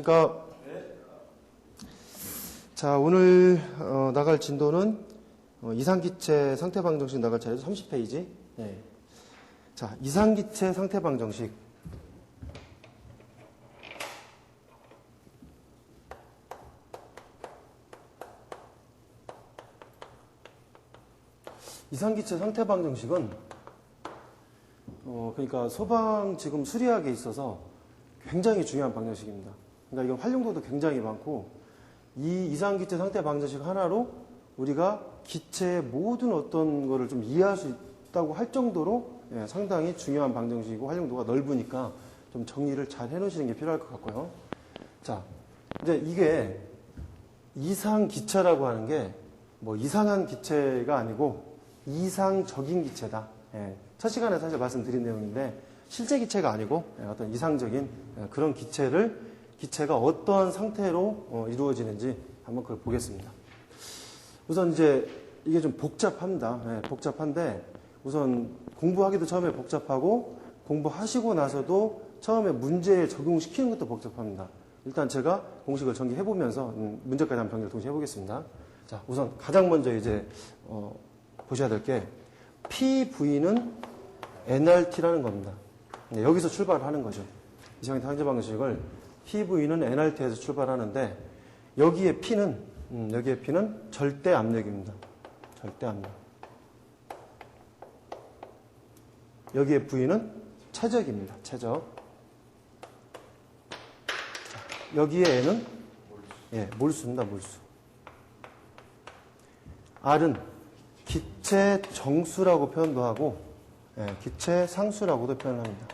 그러니까 자 오늘 나갈 진도는 이상기체 상태방정식 나갈 차례죠. 30페이지. 네. 자 이상기체 상태방정식. 이상기체 상태방정식은 그러니까 소방 지금 수리학에 있어서 굉장히 중요한 방정식입니다. 그러니까 이건 활용도도 굉장히 많고 이 이상기체 상태방정식 하나로 우리가 기체의 모든 어떤 거를 좀 이해할 수 있다고 할 정도로 상당히 중요한 방정식이고 활용도가 넓으니까 좀 정리를 잘 해놓으시는 게 필요할 것 같고요. 자, 이제 이게 이상기체라고 하는 게 뭐 이상한 기체가 아니고 이상적인 기체다. 첫 시간에 사실 말씀드린 내용인데 실제 기체가 아니고 어떤 이상적인 그런 기체가 어떠한 상태로 이루어지는지 한번 그걸 보겠습니다. 우선 이제 이게 좀 복잡합니다. 복잡한데 우선 공부하기도 처음에 복잡하고 공부하시고 나서도 처음에 문제에 적용시키는 것도 복잡합니다. 일단 제가 공식을 전개해보면서 문제까지 한번 전개를 동시에 해보겠습니다. 자, 우선 가장 먼저 이제 보셔야 될 게 PV는 nRT라는 겁니다. 여기서 출발하는 거죠. 이상기체 상태방정식을 PV는 nRT에서 출발하는데 여기에 P는 절대 압력입니다. 절대 압력. 여기에 V는 최적입니다. 최적. 자, 여기에 N은 몰수입니다. 몰수. R은 기체 정수라고 표현도 하고 기체 상수라고도 표현합니다.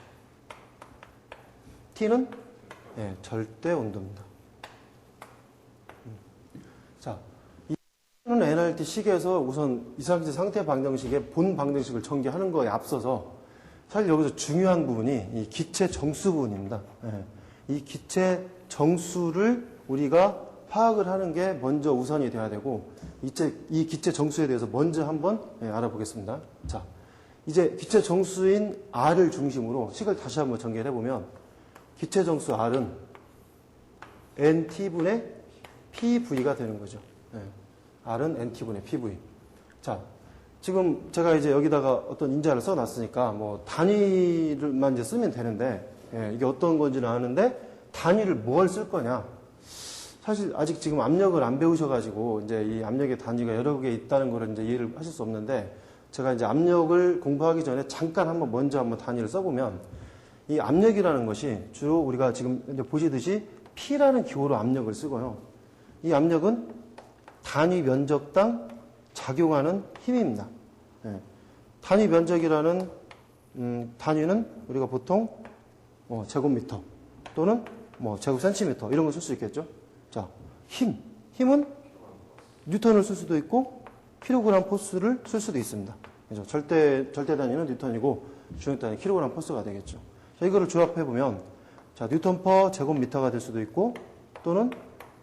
T는 절대 온도입니다. 자, 이 nRT 식에서 우선 이상기체 상태 방정식의 본 방정식을 전개하는 거에 앞서서 사실 여기서 중요한 부분이 이 기체 정수 부분입니다. 이 기체 정수를 우리가 파악을 하는 게 먼저 우선이 돼야 되고 이 기체 정수에 대해서 먼저 한번 알아보겠습니다. 자, 이제 기체 정수인 R을 중심으로 식을 다시 한번 전개를 해보면 기체 정수 R은 NT분의 PV가 되는 거죠. R은 NT분의 PV. 자, 지금 제가 이제 여기다가 어떤 인자를 써놨으니까 뭐 단위를만 이제 쓰면 되는데 이게 어떤 건지는 아는데 단위를 뭘 쓸 거냐? 사실 아직 지금 압력을 안 배우셔가지고 이제 이 압력의 단위가 여러 개 있다는 걸 이제 이해를 하실 수 없는데 제가 이제 압력을 공부하기 전에 잠깐 먼저 한번 단위를 써보면 이 압력이라는 것이 주로 우리가 지금 이제 보시듯이 P라는 기호로 압력을 쓰고요. 이 압력은 단위 면적당 작용하는 힘입니다. 단위 면적이라는 단위는 우리가 보통 제곱미터 또는 제곱센티미터 이런 걸 쓸 수 있겠죠. 자, 힘은 뉴턴을 쓸 수도 있고 킬로그램 포스를 쓸 수도 있습니다. 그죠? 절대 단위는 뉴턴이고 중력 단위 킬로그램 포스가 되겠죠. 자, 이거를 조합해 보면 자, 뉴턴 퍼 제곱미터가 될 수도 있고 또는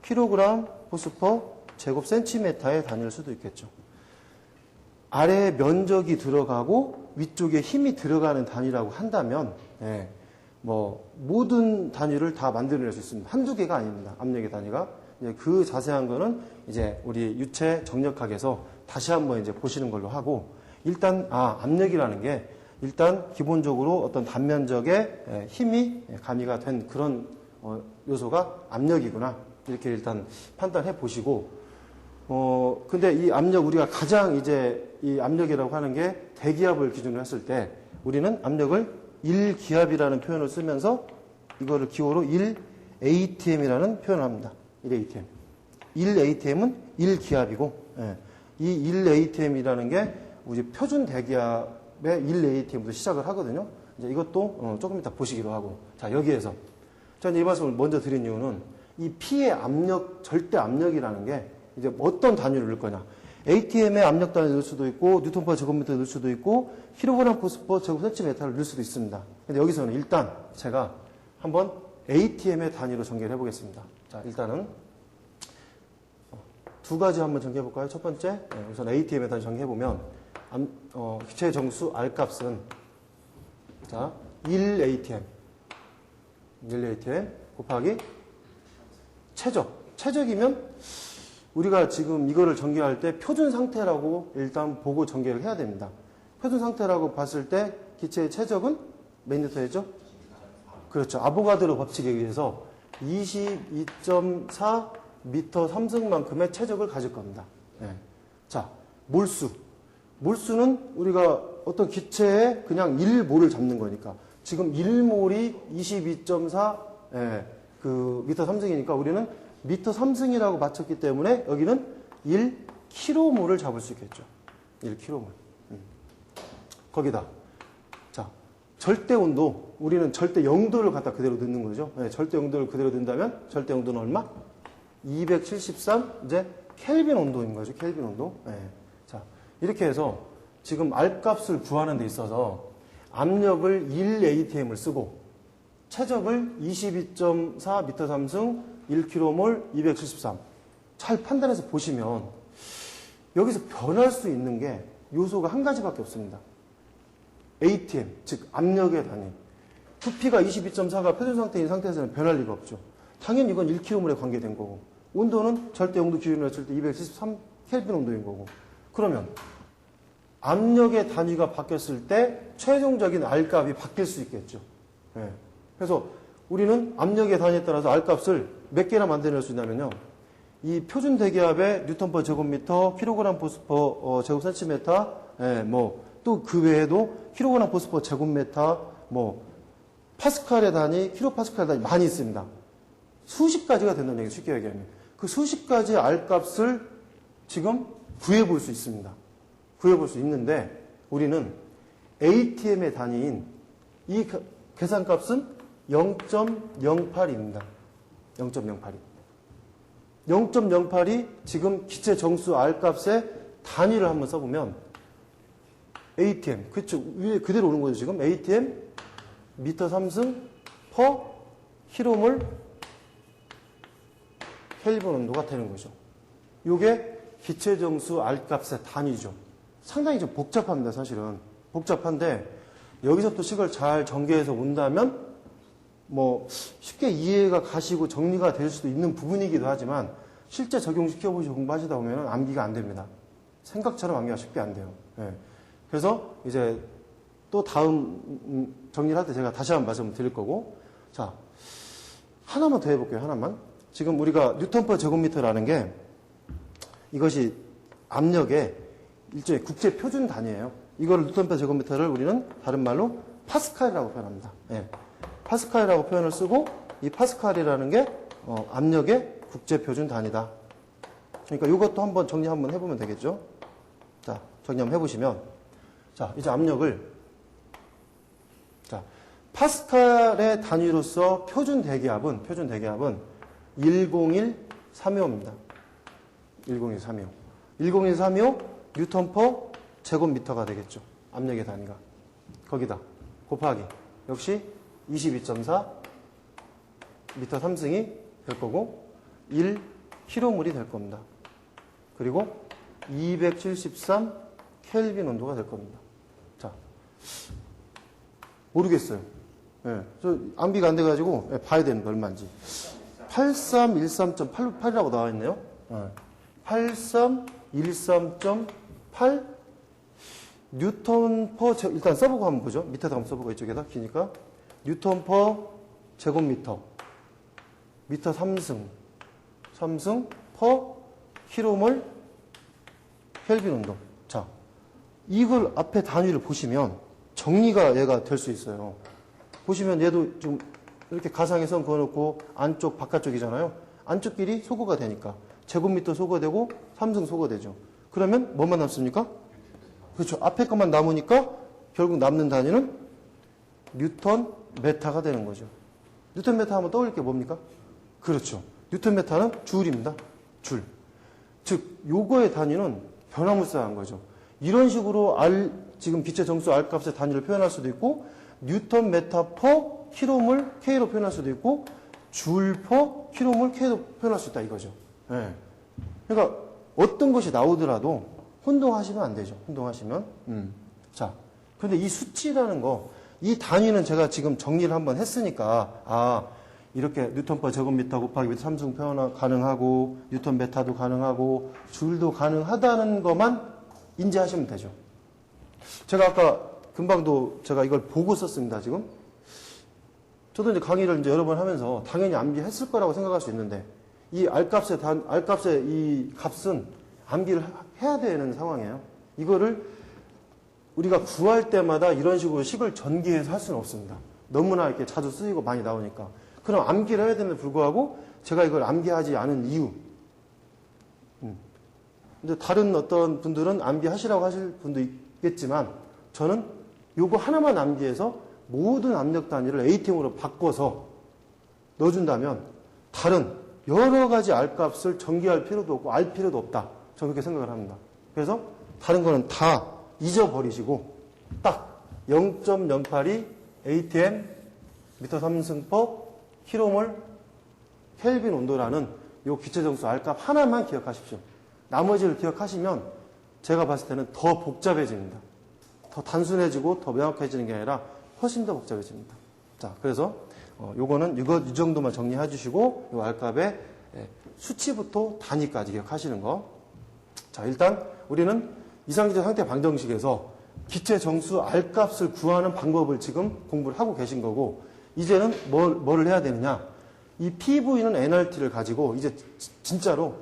킬로그램 포스 퍼 제곱센티미터의 단위를 수도 있겠죠. 아래에 면적이 들어가고 위쪽에 힘이 들어가는 단위라고 한다면 모든 단위를 다 만들어낼 수 있습니다. 한두 개가 아닙니다. 압력의 단위가. 이제 그 자세한 거는 이제 우리 유체 정력학에서 다시 한번 이제 보시는 걸로 하고 일단 압력이라는 게 일단 기본적으로 어떤 단면적의 힘이 가미가 된 그런 요소가 압력이구나. 이렇게 일단 판단해 보시고 근데 이 압력 우리가 가장 이제 이 압력이라고 하는 게 대기압을 기준으로 했을 때 우리는 압력을 1기압이라는 표현을 쓰면서 이거를 기호로 1atm이라는 표현을 합니다. 1atm. 1atm은 1기압이고 이 1atm이라는 게 우리 표준 대기압의 1atm부터 시작을 하거든요. 이제 이것도 조금 이따 보시기로 하고 자 여기에서 자 이 말씀을 먼저 드린 이유는 이 P의 압력 절대 압력이라는 게 이제 어떤 단위를 넣을 거냐. ATM의 압력 단위 넣을 수도 있고 뉴턴 퍼 제곱미터 넣을 수도 있고 킬로그램 포스 퍼 제곱센티미터를 넣을 수도 있습니다. 근데 여기서는 일단 제가 한번 ATM의 단위로 전개를 해보겠습니다. 자, 일단은 두 가지 한번 전개해 볼까요? 첫 번째, 우선 ATM의 단위 전개해보면 기체 정수 R 값은 자 1ATM 곱하기 최적이면 우리가 지금 이거를 전개할 때 표준 상태라고 일단 보고 전개를 해야 됩니다. 표준 상태라고 봤을 때 기체의 최적은 몇 미터였죠? 그렇죠. 아보가드로 법칙에 의해서 22.4 미터 3승만큼의 최적을 가질 겁니다. 네. 자, 몰수는 우리가 어떤 기체에 그냥 1몰을 잡는 거니까 지금 1몰이 22.4 그 미터 3승이니까 우리는 미터 3승이라고 맞췄기 때문에 여기는 1km몰을 잡을 수 있겠죠. 1km몰. 거기다. 자, 절대 온도. 우리는 절대 0도를 갖다 그대로 넣는 거죠. 네, 절대 0도를 그대로 넣는다면 절대 온도는 얼마? 273 이제 켈빈 온도인 거죠. 켈빈 온도. 네. 자, 이렇게 해서 지금 R 값을 구하는 데 있어서 압력을 1atm을 쓰고 최적을 22.4 미터 3승 1km몰 273. 잘 판단해서 보시면 여기서 변할 수 있는 게 요소가 한 가지밖에 없습니다. ATM, 즉 압력의 단위. 부피가 22.4가 표준 상태인 상태에서는 변할 리가 없죠. 당연히 이건 1km몰에 관계된 거고 온도는 절대 온도 기준으로 했을 때 273 켈빈 온도인 거고 그러면 압력의 단위가 바뀌었을 때 최종적인 R 값이 바뀔 수 있겠죠. 네. 그래서 우리는 압력의 단위에 따라서 R 값을 몇 개나 만들어낼 수 있냐면요. 이 표준 대기압의 뉴턴 퍼 제곱미터, 킬로그램 포스퍼 제곱 센티메터, 또 그 외에도 킬로그램 포스퍼 제곱미터, 파스칼의 단위, 킬로파스칼의 단위 많이 있습니다. 수십 가지가 된다는 얘기 쉽게 얘기하면. 그 수십 가지 R 값을 지금 구해볼 수 있습니다. 구해볼 수 있는데 우리는 ATM의 단위인 이 계산값은 0.08입니다. 0.08이. 0.08이 지금 기체 정수 R 값의 단위를 한번 써보면 ATM, 그쵸? 위에 그대로 오는 거죠, 지금. ATM, 미터 3승, 퍼, 킬로몰, 켈빈 온도가 되는 거죠. 요게 기체 정수 R 값의 단위죠. 상당히 좀 복잡합니다, 사실은. 복잡한데, 여기서부터 식을 잘 전개해서 온다면, 쉽게 이해가 가시고 정리가 될 수도 있는 부분이기도 하지만, 실제 적용시켜보시고 공부하시다 보면 암기가 안 됩니다. 생각처럼 암기가 쉽게 안 돼요. 네. 그래서 이제 또 다음 정리를 할 때 제가 다시 한번 말씀을 드릴 거고, 자, 하나만 더 해볼게요, 하나만. 지금 우리가 뉴턴 퍼 제곱미터라는 게 이것이 압력의 일종의 국제 표준 단위예요. 이거를 뉴턴 퍼 제곱미터를 우리는 다른 말로 파스칼이라고 표현합니다. 네. 파스칼이라고 표현을 쓰고 이 파스칼이라는 게 압력의 국제 표준 단위다. 그러니까 이것도 한번 정리 한번 해보면 되겠죠. 자, 정리 한번 해보시면 자, 이제 압력을 자, 파스칼의 단위로서 표준 대기압은 101.325입니다. 101.325. 101.325 뉴턴 퍼 제곱미터가 되겠죠. 압력의 단위가. 거기다 곱하기 역시 22.4 미터 3승이 될 거고 1km몰이 될 겁니다. 그리고 273 켈빈 온도가 될 겁니다. 자, 모르겠어요. 네, 저 암기가 안 돼가지고 봐야 되는데 얼마인지. 8313.88이라고 나와 있네요. 8313.8 뉴턴 퍼 일단 써보고 한번 보죠. 밑에다 한번 써보고 이쪽에다 기니까 뉴턴 퍼 제곱미터 미터 3승 퍼 킬로몰 켈빈 온도. 자, 이걸 앞에 단위를 보시면 정리가 얘가 될 수 있어요. 보시면 얘도 좀 이렇게 가상의 선 그어놓고 안쪽 바깥쪽이잖아요. 안쪽끼리 소거가 되니까 제곱미터 소거되고 3승 소거되죠. 그러면 뭐만 남습니까? 그렇죠. 앞에 것만 남으니까 결국 남는 단위는 뉴턴 메타가 되는 거죠. 뉴턴 메타 한번 떠올릴 게 뭡니까? 그렇죠. 뉴턴 메타는 줄입니다. 줄. 즉 요거의 단위는 변화무쌍한 거죠. 이런 식으로 지금 기체 정수 R 값의 단위를 표현할 수도 있고 뉴턴 메타 퍼 킬로몰 K로 표현할 수도 있고 줄 퍼 킬로몰 K로 표현할 수 있다 이거죠. 네. 그러니까 어떤 것이 나오더라도 혼동하시면 안 되죠. 혼동하시면. 자, 그런데 이 수치라는 거, 이 단위는 제가 지금 정리를 한번 했으니까 이렇게 뉴턴/per 제곱미터 곱하기 미터 3중 표현 가능하고 뉴턴 베타도 가능하고 줄도 가능하다는 것만 인지하시면 되죠. 제가 아까 금방도 제가 이걸 보고 썼습니다. 지금 저도 이제 강의를 이제 여러 번 하면서 당연히 암기했을 거라고 생각할 수 있는데 이 R값의 이 값은 암기를 해야 되는 상황이에요. 이거를 우리가 구할 때마다 이런 식으로 식을 전개해서 할 수는 없습니다. 너무나 이렇게 자주 쓰이고 많이 나오니까. 그럼 암기를 해야 되는데 불구하고 제가 이걸 암기하지 않은 이유. 근데 다른 어떤 분들은 암기하시라고 하실 분도 있겠지만 저는 요거 하나만 암기해서 모든 압력 단위를 ATM으로 바꿔서 넣어준다면 다른 여러 가지 R값을 전개할 필요도 없고 알 필요도 없다. 저는 그렇게 생각을 합니다. 그래서 다른 거는 다 잊어버리시고 딱 0.082 ATM 미터 3승법 킬로몰 켈빈 온도라는 요 기체정수 R값 하나만 기억하십시오. 나머지를 기억하시면 제가 봤을 때는 더 복잡해집니다. 더 단순해지고 더 명확해지는 게 아니라 훨씬 더 복잡해집니다. 자, 그래서 요거는 이 정도만 정리해 주시고 요 R값의 수치부터 단위까지 기억하시는 거. 자, 일단 우리는 이상기체 상태 방정식에서 기체 정수 R값을 구하는 방법을 지금 공부를 하고 계신 거고 이제는 뭐를 해야 되느냐. 이 PV는 NRT를 가지고 이제 진짜로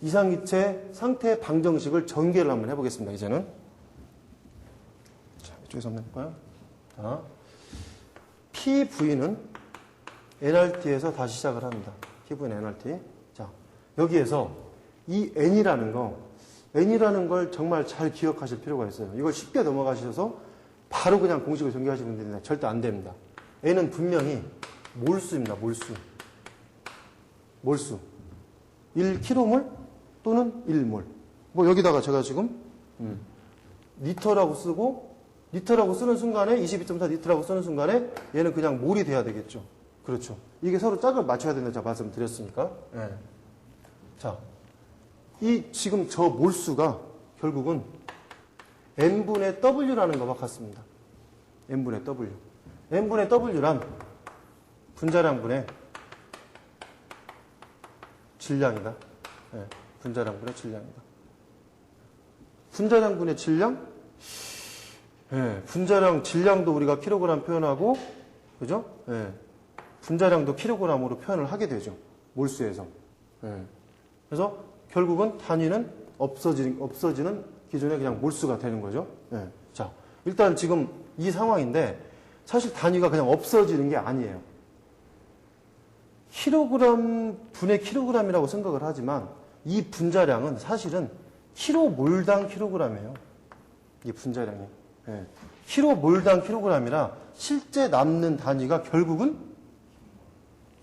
이상기체 상태 방정식을 전개를 한번 해보겠습니다. 이제는. 자, 이쪽에서 한번 해볼까요? 자, PV는 NRT에서 다시 시작을 합니다. PV는 NRT. 자, 여기에서 이 N이라는 걸 정말 잘 기억하실 필요가 있어요. 이걸 쉽게 넘어가셔서 바로 그냥 공식을 전개하시면 되는데 절대 안 됩니다. N은 분명히 몰수입니다. 몰수. 1km몰 또는 1몰. 뭐 여기다가 제가 지금 리터라고 쓰는 순간에 22.4 리터라고 쓰는 순간에 얘는 그냥 몰이 돼야 되겠죠. 그렇죠. 이게 서로 짝을 맞춰야 된다 제가 말씀드렸으니까. 네. 자, 이 지금 저 몰수가 결국은 n분의 w라는 것과 같습니다. n분의 w. n분의 w란 분자량분의 질량이다. 네, 분자량분의 질량이다. 분자량분의 질량? 네, 분자량, 질량도 우리가 킬로그램 표현하고, 그죠? 네, 분자량도 킬로그램으로 표현을 하게 되죠. 몰수에서. 네. 그래서 결국은 단위는 없어지는 기존의 그냥 몰수가 되는 거죠. 네. 자, 일단 지금 이 상황인데 사실 단위가 그냥 없어지는 게 아니에요. 킬로그램 분의 킬로그램이라고 생각을 하지만 이 분자량은 사실은 킬로몰당 킬로그램이에요. 이 분자량이. 네. 킬로몰당 킬로그램이라 실제 남는 단위가 결국은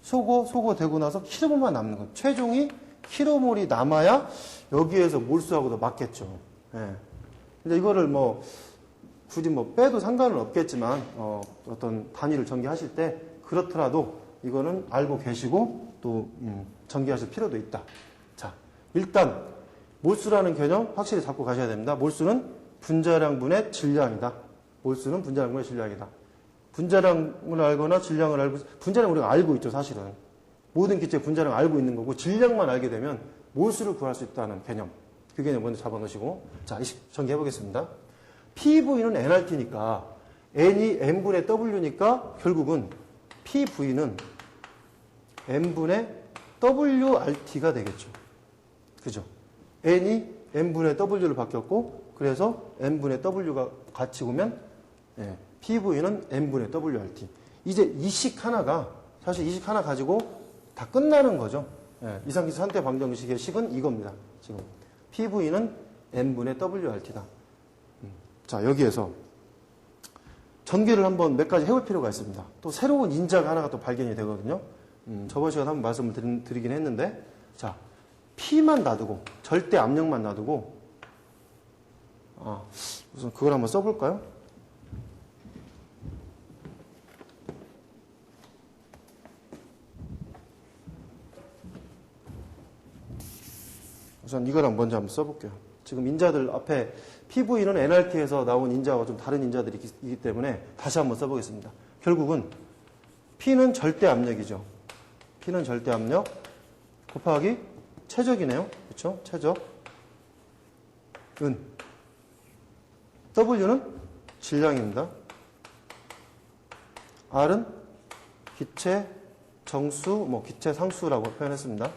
소거되고 나서 킬로몰만 남는 거예요. 최종이 킬로몰이 남아야 여기에서 몰수하고도 맞겠죠. 예. 근데 이거를 굳이 빼도 상관은 없겠지만, 어떤 단위를 전개하실 때 그렇더라도 이거는 알고 계시고 또, 전개하실 필요도 있다. 자, 일단, 몰수라는 개념 확실히 잡고 가셔야 됩니다. 몰수는 분자량분의 질량이다. 몰수는 분자량분의 질량이다. 분자량을 알거나 질량을 알고, 분자량 우리가 알고 있죠, 사실은. 모든 기체 분자량 알고 있는 거고 질량만 알게 되면 몰수를 구할 수 있다는 개념. 그 개념 먼저 잡아놓으시고 자, 전개해 보겠습니다. PV는 NRT니까 N이 N분의 W니까 결국은 PV는 N분의 WRT가 되겠죠. 그죠? N이 N분의 W를 바뀌었고 그래서 N분의 W가 같이 오면 PV는 N분의 WRT. 이제 이 식 하나가 사실 이 식 하나 가지고 다 끝나는 거죠. 이상기체 상태 방정식의 식은 이겁니다. 지금 PV는 N분의 WRT다. 자, 여기에서 전개를 한번 몇 가지 해볼 필요가 있습니다. 또 새로운 인자가 하나가 또 발견이 되거든요. 저번 시간에 한번 말씀을 드리긴 했는데 자, P만 놔두고 절대 압력만 놔두고 우선 그걸 한번 써볼까요? 우선 이거랑 먼저 한번 써볼게요. 지금 인자들 앞에 PV는 NRT에서 나온 인자와 좀 다른 인자들이 있기 때문에 다시 한번 써보겠습니다. 결국은 P는 절대 압력이죠. P는 절대 압력 곱하기 최적이네요. 그렇죠? 최적. 은. W는 질량입니다. R은 기체 정수, 기체 상수라고 표현했습니다.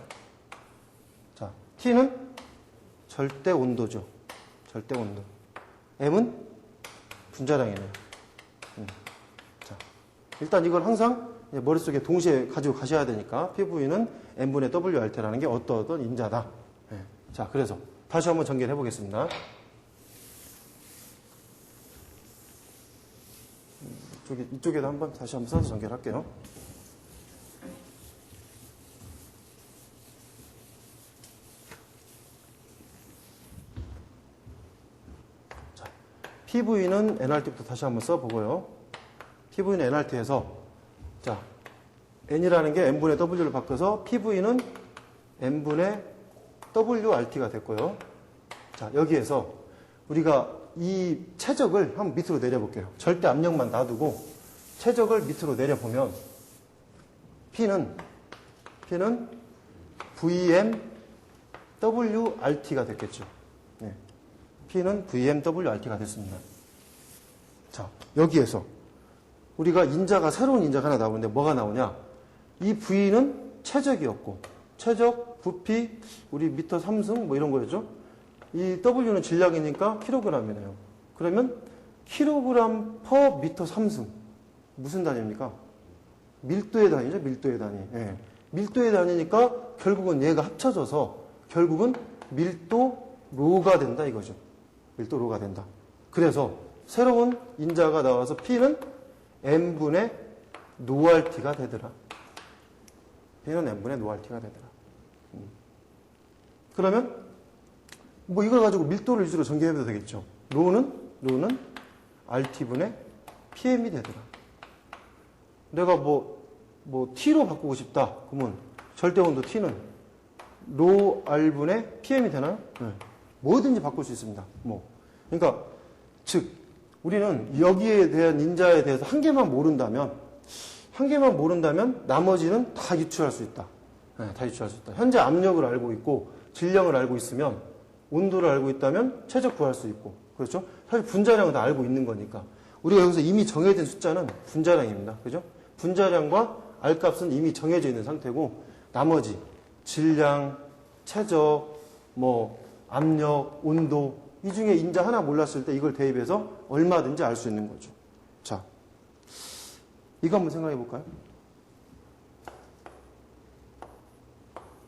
자, T는 절대 온도죠. 절대 온도. M은 분자량이네요. 자, 일단 이걸 항상 머릿속에 동시에 가지고 가셔야 되니까 PV는 N분의 WRT라는 게 어떤 인자다. 네. 자, 그래서 다시 한번 전개를 해보겠습니다. 이쪽에도 한번 다시 한번 써서 전개를 할게요. 자, PV는 NRT부터 다시 한번 써보고요. PV는 NRT에서 자, N이라는 게 N분의 W를 바꿔서 PV는 N분의 WRT가 됐고요. 자, 여기에서 우리가 이 최적을 한번 밑으로 내려볼게요. 절대 압력만 놔두고 최적을 밑으로 내려보면 P는 VMWRT가 됐겠죠. 네. P는 VMWRT가 됐습니다. 자, 여기에서 우리가 새로운 인자가 하나 나오는데 뭐가 나오냐? 이 V는 최적이었고, 최적, 부피, 우리 미터 3승 이런 거였죠? 이 W는 질량이니까 킬로그램이네요. 그러면 킬로그램 퍼 미터 3승. 무슨 단위입니까? 밀도의 단위죠, 밀도의 단위. 예. 밀도의 단위니까 결국은 얘가 합쳐져서 결국은 밀도 로가 된다 이거죠. 밀도 로가 된다. 그래서 새로운 인자가 나와서 P는 N분의 노RT가 되더라. P는 N분의 노RT가 되더라. 그러면 이걸 가지고 밀도를 위주로 전개해도 되겠죠. 로는 RT분의 PM이 되더라. 내가 T로 바꾸고 싶다. 그러면 절대온도 T는 로 R분의 PM이 되나요? 네. 뭐든지 바꿀 수 있습니다. 그러니까 즉 우리는 여기에 대한 인자에 대해서 한 개만 모른다면 나머지는 다 유추할 수 있다. 네, 다 유추할 수 있다. 현재 압력을 알고 있고 질량을 알고 있으면 온도를 알고 있다면 최적 구할 수 있고 그렇죠? 사실 분자량은 다 알고 있는 거니까 우리가 여기서 이미 정해진 숫자는 분자량입니다. 그죠? 분자량과 R값은 이미 정해져 있는 상태고 나머지 질량, 최적, 압력, 온도 이 중에 인자 하나 몰랐을 때 이걸 대입해서 얼마든지 알 수 있는 거죠. 자, 이거 한번 생각해 볼까요?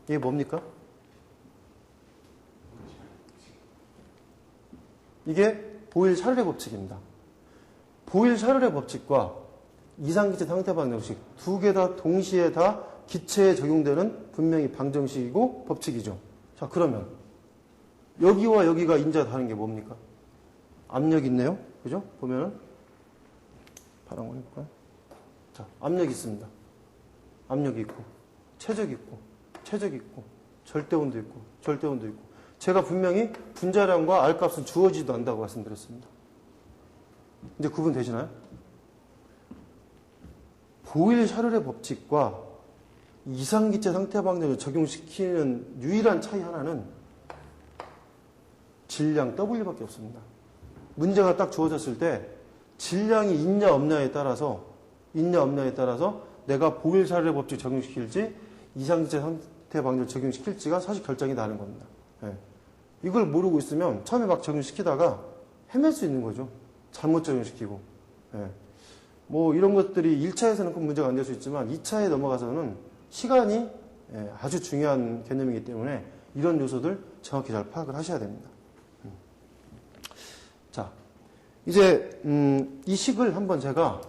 이게 뭡니까? 이게 보일-샤를의 법칙입니다. 보일-샤를의 법칙과 이상기체 상태 방정식 두 개 다 동시에 다 기체에 적용되는 분명히 방정식이고 법칙이죠. 자, 그러면 여기와 여기가 인자 다른 게 뭡니까? 압력 있네요. 그죠? 보면은 파란 거 해볼까요? 자, 압력 있습니다. 압력이 있고 최적 있고 최적 있고 절대온도 있고 절대온도 있고 제가 분명히 분자량과 R값은 주어지지도 않는다고 말씀드렸습니다. 이제 구분되시나요? 보일-샤를의 법칙과 이상기체 상태 방정을 적용시키는 유일한 차이 하나는 질량 W밖에 없습니다. 문제가 딱 주어졌을 때 질량이 있냐 없냐에 따라서 내가 보일-샤를의 법칙 적용시킬지 이상기체 상태 방정을 적용시킬지가 사실 결정이 나는 겁니다. 네. 이걸 모르고 있으면 처음에 막 적용시키다가 헤맬 수 있는 거죠. 잘못 적용시키고. 네. 이런 것들이 1차에서는 큰 문제가 안 될 수 있지만 2차에 넘어가서는 시간이 아주 중요한 개념이기 때문에 이런 요소들 정확히 잘 파악을 하셔야 됩니다. 자, 이제 이 식을 한번 제가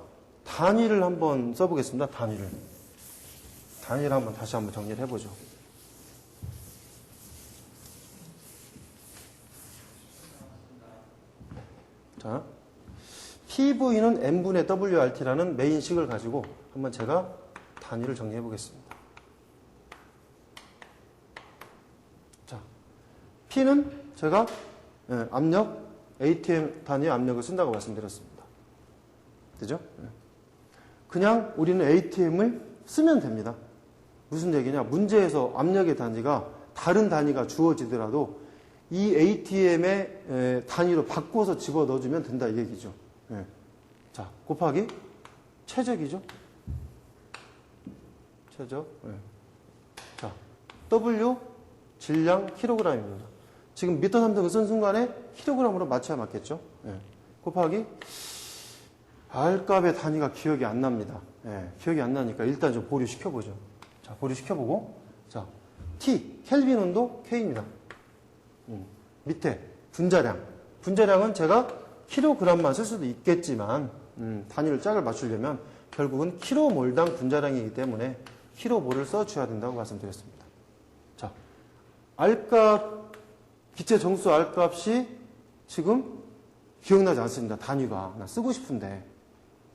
단위를 한번 써보겠습니다. 단위를 한번 다시 한번 정리를 해보죠. 자, PV는 N분의 WRT라는 메인식을 가지고 한번 제가 단위를 정리해 보겠습니다. 자, P는 제가 압력, ATM 단위의 압력을 쓴다고 말씀드렸습니다. 그죠? 그냥 우리는 ATM을 쓰면 됩니다. 무슨 얘기냐? 문제에서 압력의 단위가 다른 단위가 주어지더라도 이 ATM의 단위로 바꿔서 집어 넣어주면 된다 이 얘기죠. 예. 자, 곱하기 최적이죠. 최적. 예. 자, W 질량 kg입니다. 지금 미터 3등을 쓴 순간에 kg으로 맞춰야 맞겠죠. 예. 곱하기 R값의 단위가 기억이 안 납니다. 예. 기억이 안 나니까 일단 좀 보류시켜보죠. 자, 보류시켜보고 자, T, 켈빈 온도 K입니다. 밑에 분자량. 분자량은 제가 kg만 쓸 수도 있겠지만 단위를 짝을 맞추려면 결국은 kmol당 분자량이기 때문에 kmol을 써줘야 된다고 말씀드렸습니다. 자, R값, 기체 정수 R값이 지금 기억나지 않습니다. 단위가. 나 쓰고 싶은데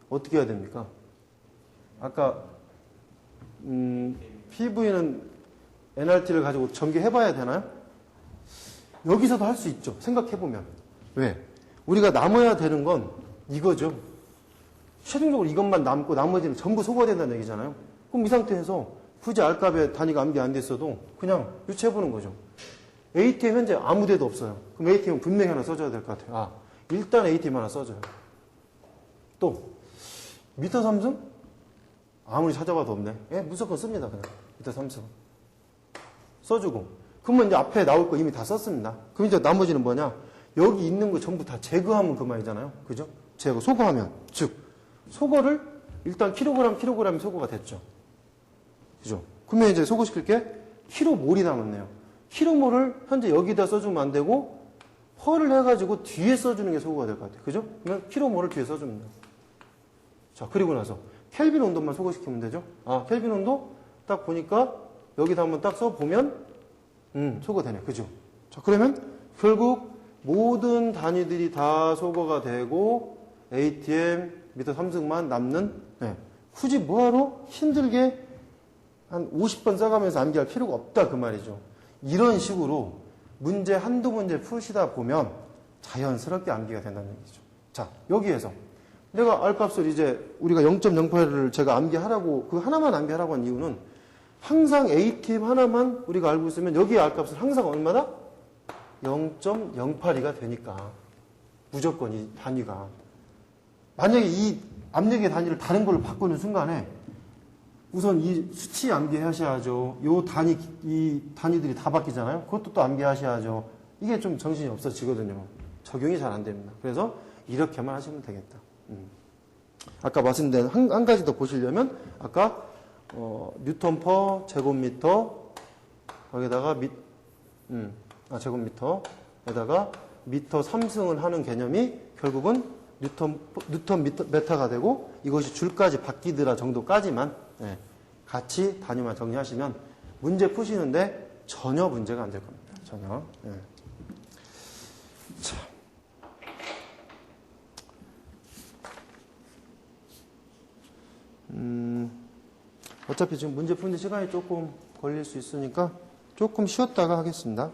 어떻게 해야 됩니까? 아까 PV는 NRT를 가지고 전개해봐야 되나요? 여기서도 할 수 있죠. 생각해보면. 왜? 우리가 남아야 되는 건 이거죠. 최종적으로 이것만 남고 나머지는 전부 소거가 된다는 얘기잖아요. 그럼 이 상태에서 굳이 R값의 단위가 암기 안 됐어도 그냥 유추해보는 거죠. ATM 현재 아무 데도 없어요. 그럼 ATM 분명히 하나 써줘야 될 것 같아요. 아, 일단 ATM 하나 써줘요. 또 미터 삼성? 아무리 찾아봐도 없네. 예, 무조건 씁니다. 그냥 미터 삼성. 써주고. 그러면 이제 앞에 나올 거 이미 다 썼습니다. 그럼 이제 나머지는 뭐냐? 여기 있는 거 전부 다 제거하면 그만이잖아요. 그죠? 제거, 소거하면. 즉, 소거를 일단 킬로그램이 소거가 됐죠. 그죠? 그러면 이제 소거시킬 게 킬로몰이 남았네요. 킬로몰을 현재 여기다 써주면 안 되고 펄을 해가지고 뒤에 써주는 게 소거가 될 것 같아요. 그죠? 그러면 킬로몰을 뒤에 써주면 돼요. 자, 그리고 나서 켈빈 온도만 소거시키면 되죠? 아, 켈빈 온도 딱 보니까 여기다 한번 딱 써보면 소거되네. 그죠? 자, 그러면 결국 모든 단위들이 다 소거가 되고 ATM 미터 3승만 남는, 네. 굳이 뭐하러 힘들게 한 50번 써가면서 암기할 필요가 없다 그 말이죠. 이런 식으로 문제 한두 문제 푸시다 보면 자연스럽게 암기가 된다는 얘기죠. 자, 여기에서 내가 R값을 이제 우리가 0.08을 제가 암기하라고, 그 하나만 암기하라고 한 이유는 항상 ATM 하나만 우리가 알고 있으면 여기에 R값을 항상 얼마나? 0.08이가 되니까. 무조건 이 단위가. 만약에 이 압력의 단위를 다른 걸로 바꾸는 순간에 우선 이 수치 암기하셔야죠. 이 단위들이 다 바뀌잖아요. 그것도 또 암기하셔야죠. 이게 좀 정신이 없어지거든요. 적용이 잘 안 됩니다. 그래서 이렇게만 하시면 되겠다. 아까 말씀드린 한 가지 더 보시려면 아까 뉴턴 퍼 제곱미터 거기다가 제곱미터에다가 미터 3승을 하는 개념이 결국은 뉴턴 메타가 되고 이것이 줄까지 바뀌더라 정도까지만 같이 단위만 정리하시면 문제 푸시는데 전혀 문제가 안 될 겁니다. 전혀. 자. 어차피 지금 문제 푸는 시간이 조금 걸릴 수 있으니까 조금 쉬었다가 하겠습니다.